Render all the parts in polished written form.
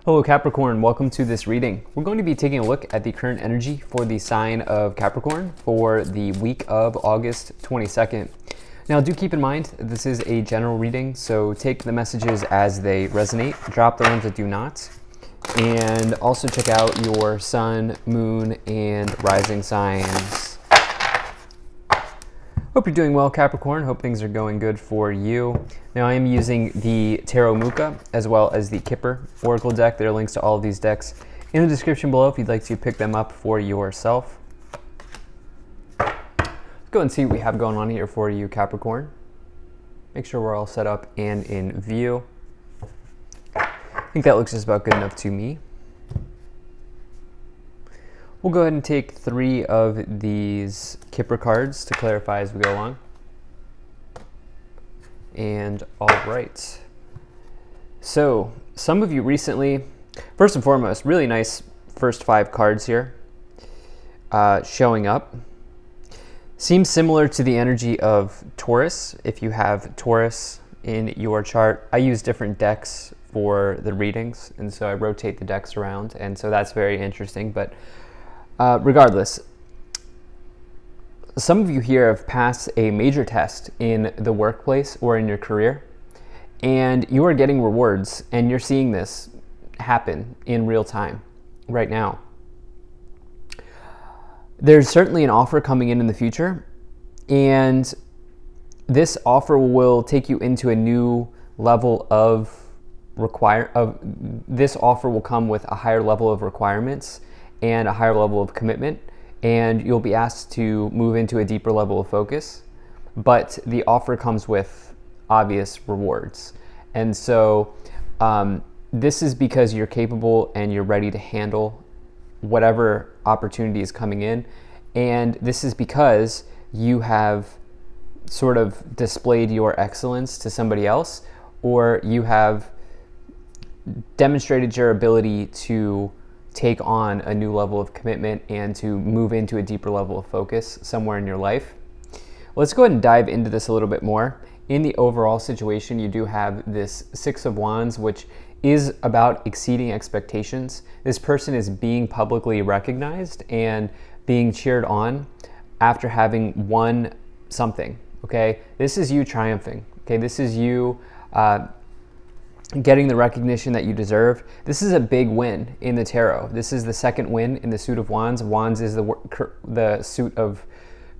Hello Capricorn, welcome to this reading. We're going to be taking a look at the current energy for the sign of Capricorn for the week of August 22nd. Now do keep in mind, this is a general reading, so take the messages as they resonate, drop the ones that do not, and also check out your sun, moon, and rising signs. Hope you're doing well, Capricorn. Hope things are going good for you. Now, I am using the Tarot Muka as well as the Kipper Oracle deck. There are links to all of these decks in the description below if you'd like to pick them up for yourself. Let's go and see what we have going on here for you, Capricorn. Make sure we're all set up and in view. I think that looks just about good enough to me. We'll go ahead and take 3 of these Kipper cards to clarify as we go along. And all right. So, some of you recently, first and foremost, really nice first 5 cards here showing up. Seems similar to the energy of Taurus. If you have Taurus in your chart, I use different decks for the readings, and so I rotate the decks around, and so that's very interesting. But regardless, some of you here have passed a major test in the workplace or in your career, and you are getting rewards, and you're seeing this happen in real time right now. There's certainly an offer coming in the future, and this offer will take you into a new level of this offer will come with a higher level of requirements and a higher level of commitment, and you'll be asked to move into a deeper level of focus, but the offer comes with obvious rewards. And so this is because you're capable and you're ready to handle whatever opportunity is coming in, and this is because you have sort of displayed your excellence to somebody else, or you have demonstrated your ability to take on a new level of commitment and to move into a deeper level of focus somewhere in your life. Let's go ahead and dive into this a little bit more. In the overall situation, you do have this 6 of Wands, which is about exceeding expectations. This person is being publicly recognized and being cheered on after having won something, okay? This is you triumphing, okay? This is you getting the recognition that you deserve. This is a big win in the tarot. This is the second win in the suit of Wands. Wands is the suit of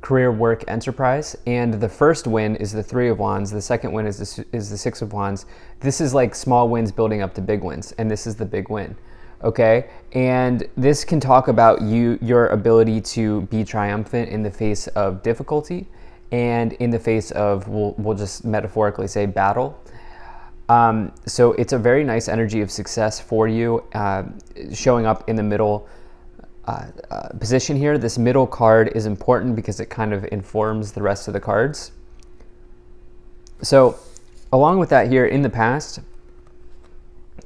career, work, enterprise, and the first win is the 3 of Wands. The second win is the 6 of Wands. This is like small wins building up to big wins, and this is the big win, okay? And this can talk about your ability to be triumphant in the face of difficulty and in the face of, we'll just metaphorically say, battle. So it's a very nice energy of success for you, showing up in the middle position here. This middle card is important because it kind of informs the rest of the cards. So along with that here, in the past,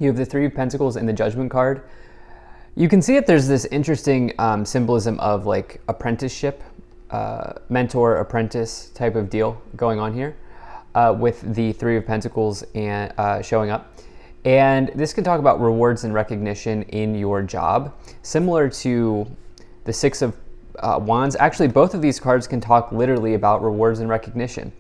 you have the 3 of Pentacles and the Judgment card. You can see that there's this interesting symbolism of like apprenticeship, mentor, apprentice type of deal going on here. With the 3 of Pentacles and showing up. And this can talk about rewards and recognition in your job, similar to the 6 of Wands. Actually, both of these cards can talk literally about rewards and recognition.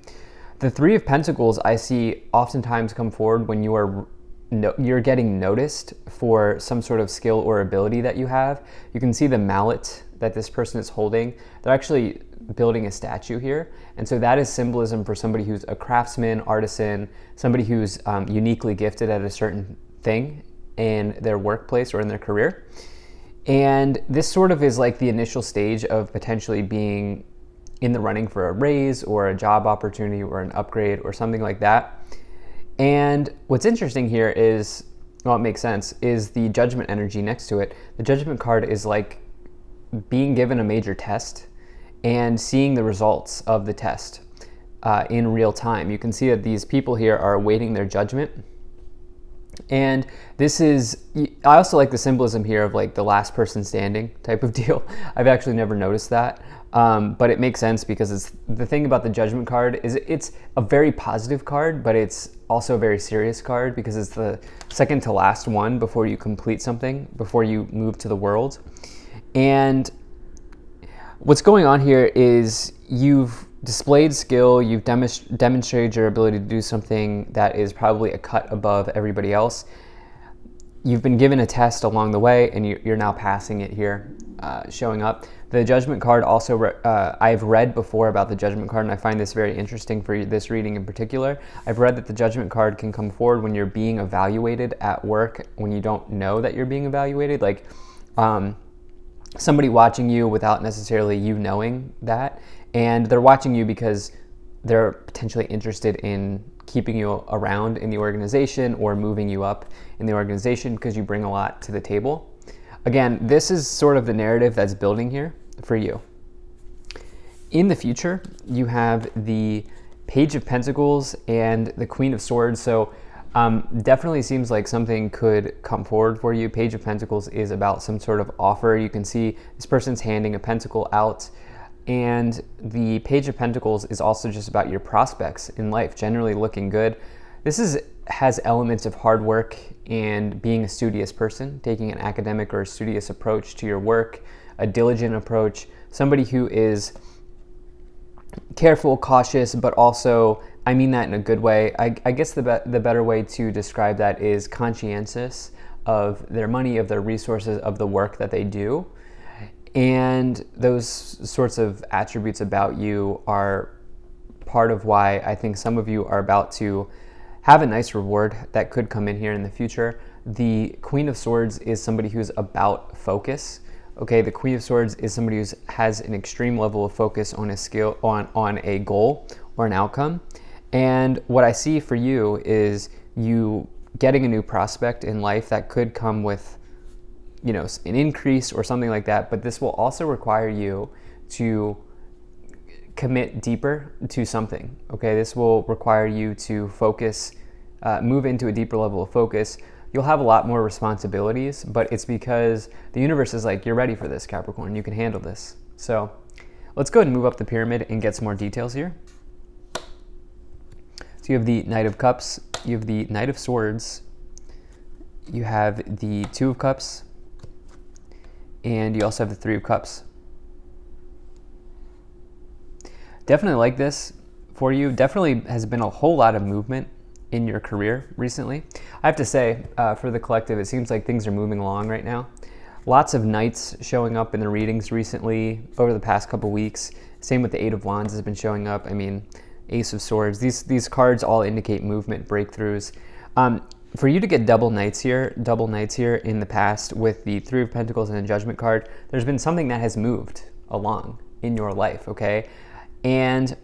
The 3 of Pentacles I see oftentimes come forward when you're getting noticed for some sort of skill or ability that you have. You can see the mallet that this person is holding. They're actually building a statue here, and so that is symbolism for somebody who's a craftsman, artisan, somebody who's uniquely gifted at a certain thing in their workplace or in their career. And this sort of is like the initial stage of potentially being in the running for a raise or a job opportunity or an upgrade or something like that. And what's interesting here is, well, it makes sense, is the Judgment energy next to it. The Judgment card is like being given a major test and seeing the results of the test in real time. You can see that these people here are awaiting their judgment. And this is, I also like the symbolism here of like the last person standing type of deal. I've actually never noticed that, but it makes sense because it's the thing about the Judgment card is it's a very positive card, but it's also a very serious card because it's the second to last one before you complete something, before you move to the world. And what's going on here is you've displayed skill, you've demonstrated your ability to do something that is probably a cut above everybody else. You've been given a test along the way, and you're now passing it here, showing up. The Judgment card also, I've read before about the Judgment card, and I find this very interesting for this reading in particular. I've read that the Judgment card can come forward when you're being evaluated at work, when you don't know that you're being evaluated. Like somebody watching you without necessarily you knowing that, and they're watching you because they're potentially interested in keeping you around in the organization or moving you up in the organization because you bring a lot to the table. Again, this is sort of the narrative that's building here for you. In the future, you have the Page of Pentacles and the Queen of Swords. So definitely seems like something could come forward for you. Page of Pentacles is about some sort of offer. You can see this person's handing a pentacle out. And the Page of Pentacles is also just about your prospects in life, generally looking good. This has elements of hard work and being a studious person, taking an academic or a studious approach to your work, a diligent approach, somebody who is careful, cautious, but also, I mean that in a good way. I guess the better way to describe that is conscientious of their money, of their resources, of the work that they do. And those sorts of attributes about you are part of why I think some of you are about to have a nice reward that could come in here in the future. The Queen of Swords is somebody who's about focus. Okay, the Queen of Swords is somebody who has an extreme level of focus on a skill, on a goal or an outcome. And what I see for you is you getting a new prospect in life that could come with, you know, an increase or something like that, but this will also require you to commit deeper to something. Okay, this will require you to focus, move into a deeper level of focus. You'll have a lot more responsibilities, but it's because the universe is like, you're ready for this, Capricorn, you can handle this. So let's go ahead and move up the pyramid and get some more details here. So you have the Knight of Cups, you have the Knight of Swords, you have the Two of Cups, and you also have the Three of Cups. Definitely like this for you. Definitely has been a whole lot of movement in your career recently. I have to say, for the collective, it seems like things are moving along right now. Lots of knights showing up in the readings recently over the past couple weeks. Same with the Eight of Wands has been showing up. I mean, Ace of Swords. These cards all indicate movement, breakthroughs. For you to get double knights here in the past with the Three of Pentacles and the Judgment card, there's been something that has moved along in your life, okay? And,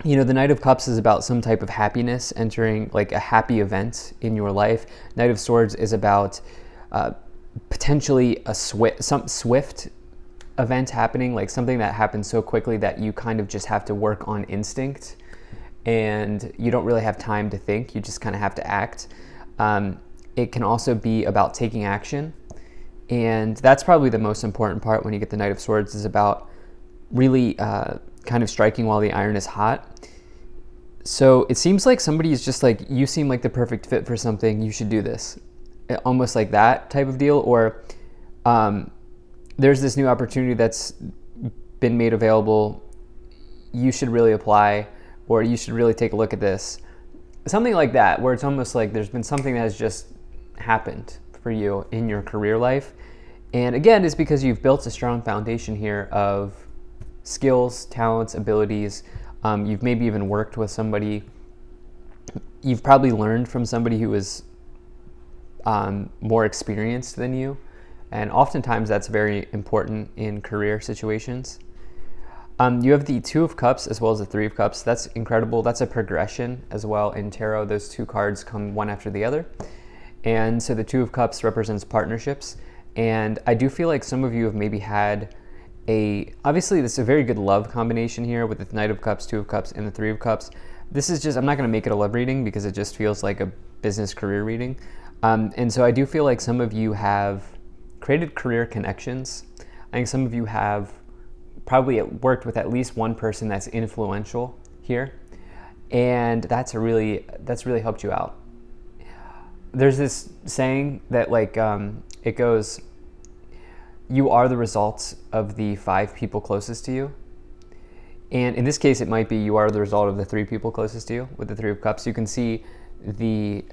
you know, the Knight of Cups is about some type of happiness, entering like a happy event in your life. Knight of Swords is about potentially some swift event happening, like something that happens so quickly that you kind of just have to work on instinct and you don't really have time to think, you just kind of have to act. It can also be about taking action, and that's probably the most important part when you get the Knight of Swords, is about really kind of striking while the iron is hot. So it seems like somebody is just like, you seem like the perfect fit for something, you should do this. Almost like that type of deal. Or there's this new opportunity that's been made available, you should really apply, or you should really take a look at this. Something like that, where it's almost like there's been something that has just happened for you in your career life. And again, it's because you've built a strong foundation here of skills, talents, abilities. You've maybe even worked with somebody. You've probably learned from somebody who is more experienced than you. And oftentimes that's very important in career situations. You have the Two of Cups as well as the Three of Cups. That's incredible. That's a progression as well in tarot. Those two cards come one after the other. And so the Two of Cups represents partnerships. And I do feel like some of you have maybe had obviously this is a very good love combination here with the Knight of Cups, Two of Cups, and the Three of Cups. This is just, I'm not going to make it a love reading because it just feels like a business career reading. And so I do feel like some of you have created career connections. I think some of you have probably worked with at least one person that's influential here. and that's really helped you out. There's this saying that like it goes, you are the result of the 5 people closest to you. And in this case, it might be you are the result of the 3 people closest to you with the 3 of Cups. You can see the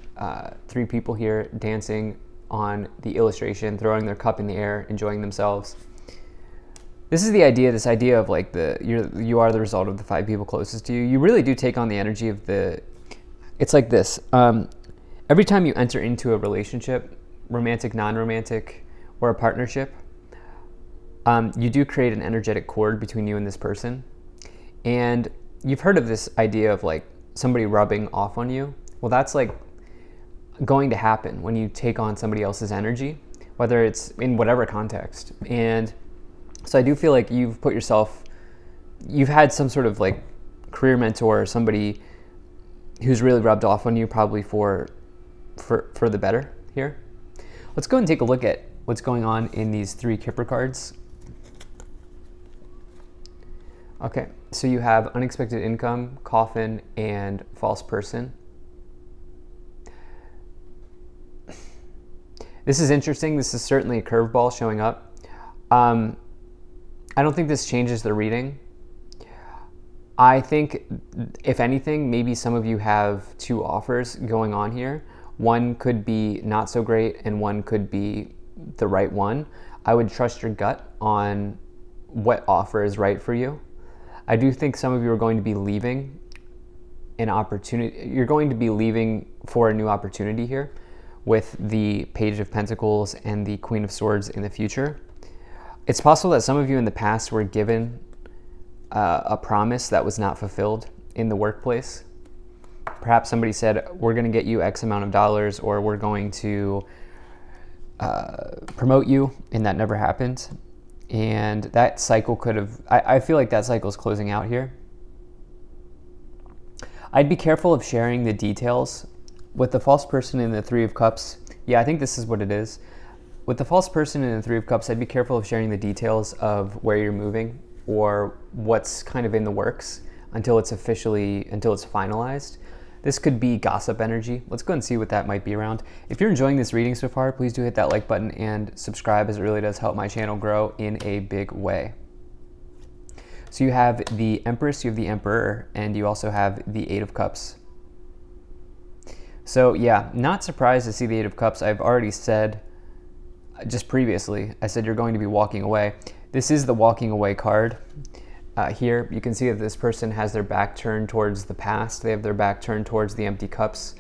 3 people here dancing on the illustration, throwing their cup in the air, enjoying themselves. This is the idea, this idea of like you are the result of the 5 people closest to you. You really do take on the energy of it's like this. Every time you enter into a relationship, romantic, non-romantic, or a partnership, you do create an energetic cord between you and this person. And you've heard of this idea of like somebody rubbing off on you. Well, that's like going to happen when you take on somebody else's energy, whether it's in whatever context. And so I do feel like you've had some sort of like career mentor or somebody who's really rubbed off on you, probably for the better here. Let's go and take a look at what's going on in these 3 Kipper cards. Okay, so you have unexpected income, coffin, and false person. This is interesting. This is certainly a curveball showing up. I don't think this changes the reading. I think, if anything, maybe some of you have 2 offers going on here. One could be not so great, and one could be the right one. I would trust your gut on what offer is right for you. I do think some of you are going to be leaving an opportunity. You're going to be leaving for a new opportunity here with the Page of Pentacles and the Queen of Swords in the future. It's possible that some of you in the past were given a promise that was not fulfilled in the workplace. Perhaps somebody said, we're going to get you X amount of dollars, or we're going to promote you, and that never happened. And that cycle could have, I feel like that cycle is closing out here. I'd be careful of sharing the details. With the false person in the 3 of Cups, yeah, I think this is what it is. With the false person in the 3 of Cups, I'd be careful of sharing the details of where you're moving or what's kind of in the works until it's finalized. This could be gossip energy. Let's go and see what that might be around. If you're enjoying this reading so far, please do hit that like button and subscribe, as it really does help my channel grow in a big way. So you have the Empress, you have the Emperor, and you also have the 8 of Cups. So yeah, not surprised to see the 8 of Cups. I've already said, just previously, I said you're going to be walking away. This is the walking away card. Here, you can see that this person has their back turned towards the past. They have their back turned towards the empty cups,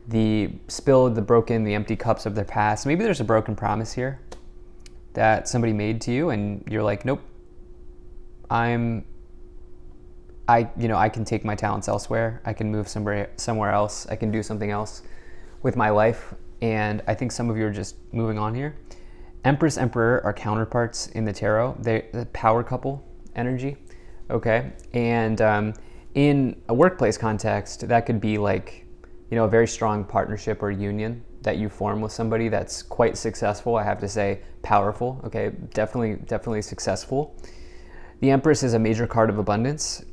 the spilled, the broken, the empty cups of their past. Maybe there's a broken promise here that somebody made to you, and you're like, nope, I can take my talents elsewhere. I can move somewhere else. I can do something else with my life. And I think some of you are just moving on here. Empress, Emperor are counterparts in the tarot. They're the power couple energy, okay? And in a workplace context, that could be like, a very strong partnership or union that you form with somebody that's quite successful. I have to say, powerful, okay? Definitely successful. The Empress is a major card of abundance,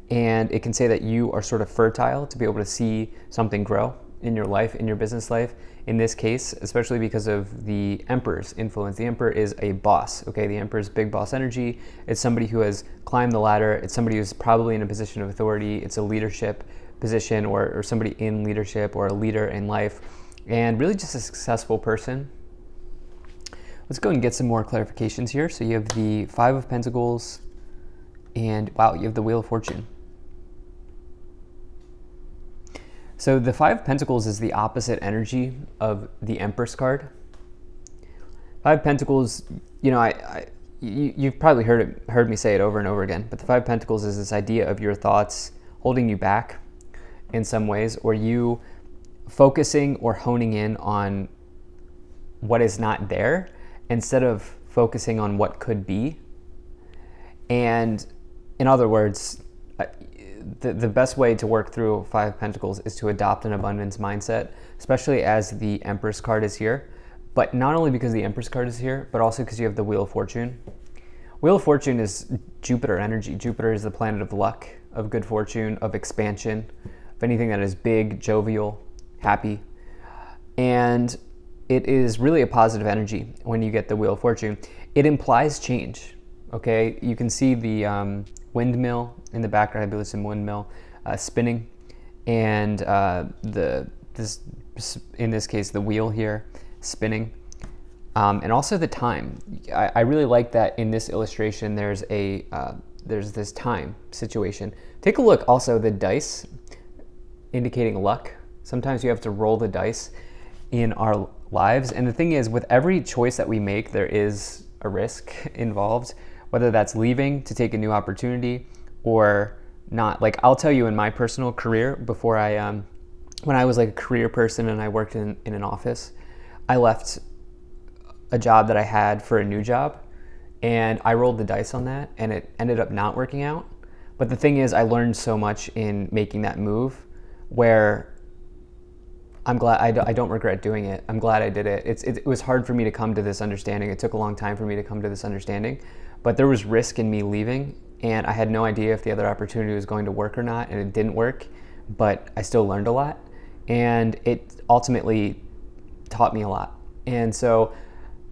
and it can say that you are sort of fertile to be able to see something grow in your life, in your business life. In this case, especially because of the Emperor's influence. The Emperor is a boss, okay? The Emperor's big boss energy. It's somebody who has climbed the ladder. It's somebody who's probably in a position of authority. It's a leadership position, or somebody in leadership, or a leader in life, and really just a successful person. Let's go and get some more clarifications here. So you have the 5 of Pentacles, and wow, you have the Wheel of Fortune. So the 5 of Pentacles is the opposite energy of the Empress card. 5 of Pentacles, you've probably heard me say it over and over again, but the 5 of Pentacles is this idea of your thoughts holding you back in some ways, or you focusing or honing in on what is not there instead of focusing on what could be. And in other words, the best way to work through 5 of Pentacles is to adopt an abundance mindset, especially as the Empress card is here. But not only because the Empress card is here, but also because you have the Wheel of Fortune. Wheel of Fortune is Jupiter energy. Jupiter is the planet of luck, of good fortune, of expansion, of anything that is big, jovial, happy. And it is really a positive energy when you get the Wheel of Fortune. It implies change, okay? You can see the windmill in the background, I believe it's a windmill, spinning, and in this case, the wheel here spinning. And also the time. I really like that in this illustration there's this time situation. Take a look also, the dice indicating luck. Sometimes you have to roll the dice in our lives. And the thing is, with every choice that we make, there is a risk involved, whether that's leaving to take a new opportunity or not. Like, I'll tell you, in my personal career, before when I was like a career person and I worked in an office, I left a job that I had for a new job, and I rolled the dice on that, and it ended up not working out. But the thing is, I learned so much in making that move, where I'm glad I don't regret doing it. I'm glad I did it. It was hard for me to come to this understanding. It took a long time for me to come to this understanding, but there was risk in me leaving, and I had no idea if the other opportunity was going to work or not, and it didn't work, but I still learned a lot, and it ultimately taught me a lot. And so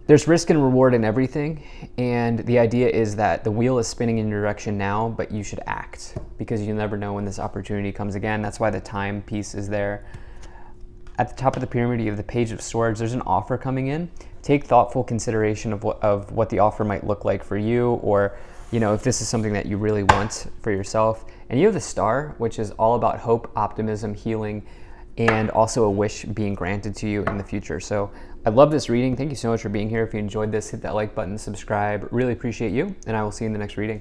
there's risk and reward in everything, and the idea is that the wheel is spinning in your direction now, but you should act, because you never know when this opportunity comes again. That's why the time piece is there. At the top of the pyramid, you have the Page of Swords. There's an offer coming in. Take thoughtful consideration of what the offer might look like for you, or if this is something that you really want for yourself. And you have the Star, which is all about hope, optimism, healing, and also a wish being granted to you in the future. So I love this reading. Thank you so much for being here. If you enjoyed this, hit that like button, subscribe. Really appreciate you, and I will see you in the next reading.